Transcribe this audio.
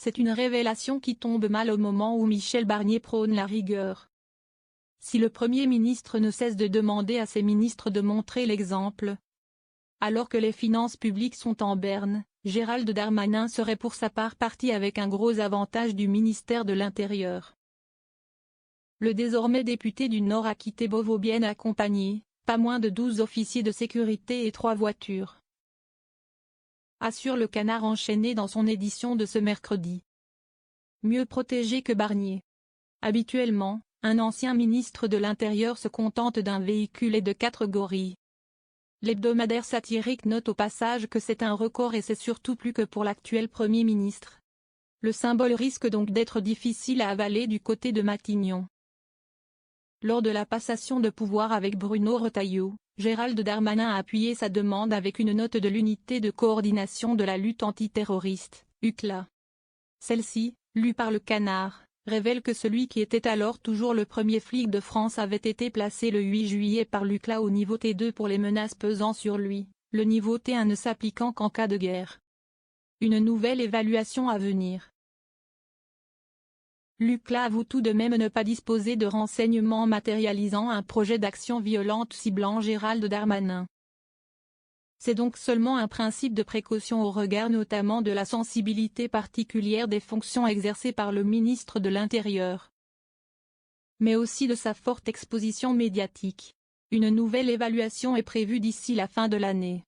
C'est une révélation qui tombe mal au moment où Michel Barnier prône la rigueur. Si le Premier ministre ne cesse de demander à ses ministres de montrer l'exemple, alors que les finances publiques sont en berne, Gérald Darmanin serait pour sa part parti avec un gros avantage du ministère de l'Intérieur. Le désormais député du Nord a quitté Beauvau bien accompagné, pas moins de 12 officiers de sécurité et 3 voitures. Assure le Canard enchaîné dans son édition de ce mercredi. Mieux protégé que Barnier. Habituellement, un ancien ministre de l'Intérieur se contente d'un véhicule et de 4 gorilles. L'hebdomadaire satirique note au passage que c'est un record et c'est surtout plus que pour l'actuel Premier ministre. Le symbole risque donc d'être difficile à avaler du côté de Matignon. Lors de la passation de pouvoir avec Bruno Retailleau, Gérald Darmanin a appuyé sa demande avec une note de l'unité de coordination de la lutte antiterroriste, UCLA. Celle-ci, lue par le Canard, révèle que celui qui était alors toujours le premier flic de France avait été placé le 8 juillet par l'UCLA au niveau T2 pour les menaces pesant sur lui, le niveau T1 ne s'appliquant qu'en cas de guerre. Une nouvelle évaluation à venir. L'UCLA avoue tout de même ne pas disposer de renseignements matérialisant un projet d'action violente ciblant Gérald Darmanin. C'est donc seulement un principe de précaution au regard notamment de la sensibilité particulière des fonctions exercées par le ministre de l'Intérieur, mais aussi de sa forte exposition médiatique. Une nouvelle évaluation est prévue d'ici la fin de l'année.